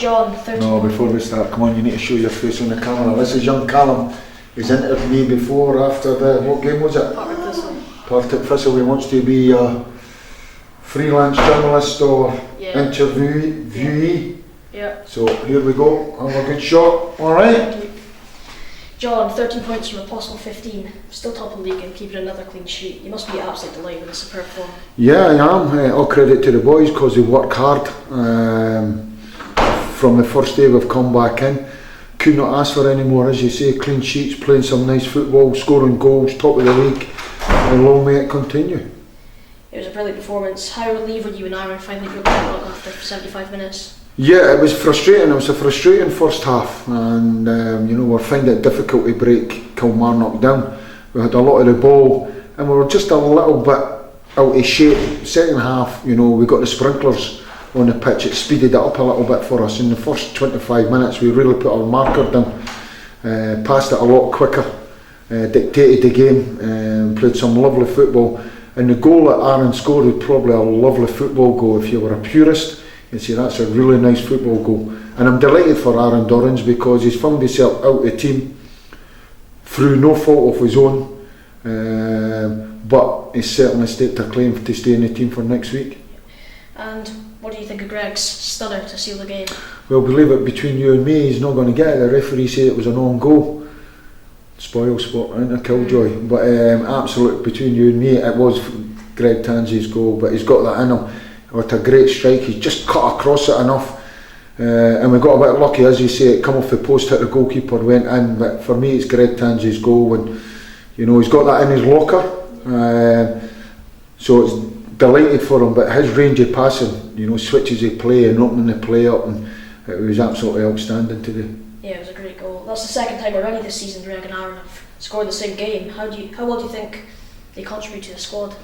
John, 30. No, before we start, come on, you need to show your face on the camera. This is young Calum. He's interviewed me before, after what game was it? Partick Thistle. He wants to be a freelance journalist or interviewee. Yeah. So here we go, have a good shot, alright? John, 13 points from a possible 15, still top of the league and keeping another clean sheet. You must be absolutely delighted with the superb form. Yeah, I am. All credit to the boys because they work hard. From the first day we've come back in, could not ask for any more, as you say, clean sheets, playing some nice football, scoring goals, top of the league, and long may it continue. It was a brilliant performance. How relieved were you when Aaron finally broke that lock after 75 minutes? Yeah, it was frustrating. It was a frustrating first half, and we're finding it difficult to break Kilmarnock down. We had a lot of the ball, and we were just a little bit out of shape. Second half, we got the sprinklers on the pitch. It speeded it up a little bit for us. In the first 25 minutes, we really put our marker down, passed it a lot quicker, dictated the game, played some lovely football. And the goal that Aaron scored was probably a lovely football goal. If you were a purist, you'd say that's a really nice football goal. And I'm delighted for Aaron Dorrans because he's found himself out of the team through no fault of his own, but he's certainly staked a claim to stay in the team for next week. And what do you think of Greg's stunner to seal the game? Well, believe it, between you and me, he's not going to get it. The referee said it was an own goal. Spoil sport, isn't it? Killjoy. But absolute, between you and me, it was Greg Tansey's goal, but he's got that in him. With a great strike, he's just cut across it enough. And we got a bit lucky, as you say, it come off the post, hit the goalkeeper, went in. But for me, it's Greg Tansey's goal, and he's got that in his locker. So it's delighted for him, but his range of passing, switches of play and opening the play up, and it was absolutely outstanding today. Yeah, it was a great goal. That's the second time already this season Greg and Aaron have scored the same game. How well do you think they contribute to the squad?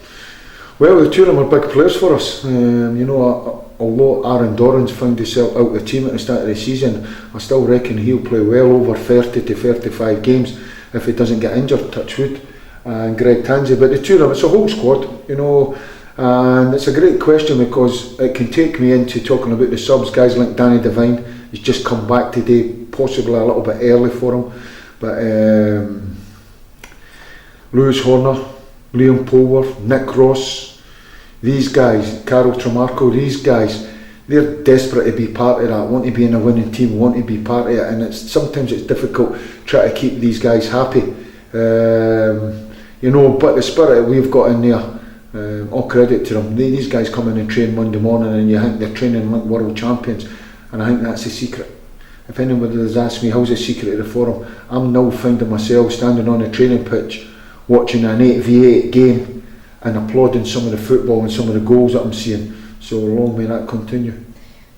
Well, the two of them are big players for us. Although Aaron Dorrans found himself out of the team at the start of the season, I still reckon he'll play well over 30 to 35 games if he doesn't get injured, touch wood. And Greg Tansey, but the two of them, it's a whole squad, and it's a great question because it can take me into talking about the subs. Guys like Danny Devine, he's just come back today, possibly a little bit early for him, but Lewis Horner, Liam Polworth, Nick Ross, these guys, Carol Tremarco, these guys, they're desperate to be part of that, want to be in a winning team, want to be part of it, and sometimes it's difficult trying to keep these guys happy. But the spirit we've got in there, all credit to them. These guys come in and train Monday morning and you think they're training like world champions, and I think that's the secret. If anybody has asked me how's the secret of the forum, I'm now finding myself standing on a training pitch watching an 8v8 game and applauding some of the football and some of the goals that I'm seeing. So long may that continue.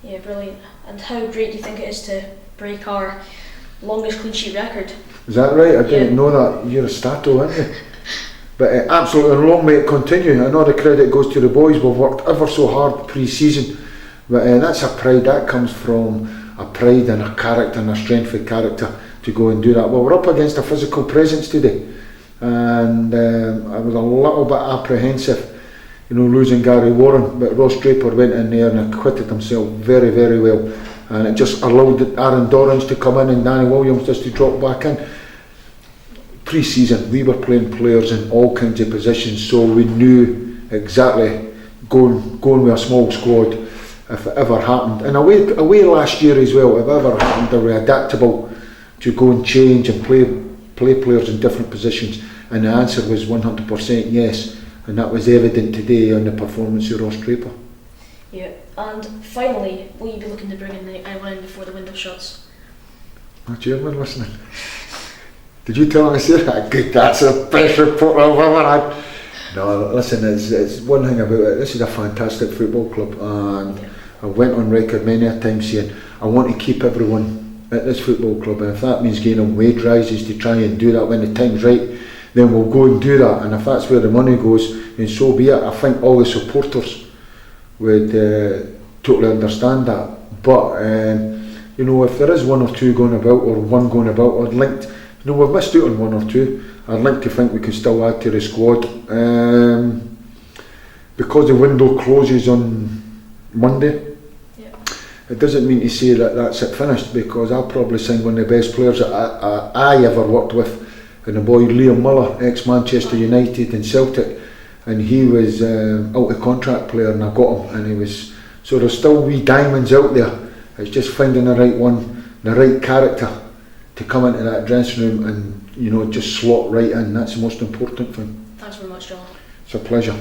Yeah, brilliant. And how great do you think it is to break our longest clean sheet record? Is that right? I didn't know that. You're a stato, aren't you? But absolutely long may it continue. And all the credit goes to the boys. We've worked ever so hard pre-season. But that's a pride. That comes from a pride and a character and a strength of character to go and do that. Well, we're up against a physical presence today. And I was a little bit apprehensive, losing Gary Warren, but Ross Draper went in there and acquitted himself very, very well, and it just allowed Aaron Dorrans to come in and Danny Williams just to drop back in. Pre-season, we were playing players in all kinds of positions, so we knew exactly going with a small squad if it ever happened. And away last year as well, if it ever happened, they were adaptable to go and change and play players in different positions, and the answer was 100% yes, and that was evident today on the performance of Ross Draper. Yeah, and finally, will you be looking to bring anyone in before the window shuts? My chairman listening. Did you tell him I said that? Good, that's the best report I've ever had. No, listen, it's one thing about it, this is a fantastic football club, and I went on record many a time saying I want to keep everyone at this football club, and if that means gaining wage rises to try and do that when the time's right, then we'll go and do that. And if that's where the money goes, then so be it. I think all the supporters would totally understand that. But if there is one or two going about, or one going about, I'd like to, we've missed out on one or two. I'd like to think we can still add to the squad. Because the window closes on Monday, it doesn't mean to say that that's it finished, because I'll probably signed one of the best players that I ever worked with, and the boy Liam Muller, ex-Manchester United and Celtic, and he was out of contract player, and I got him, and he was, so there's still wee diamonds out there. It's just finding the right one, the right character to come into that dressing room and, you know, just slot right in. That's the most important thing. Thanks very much, John. It's a pleasure.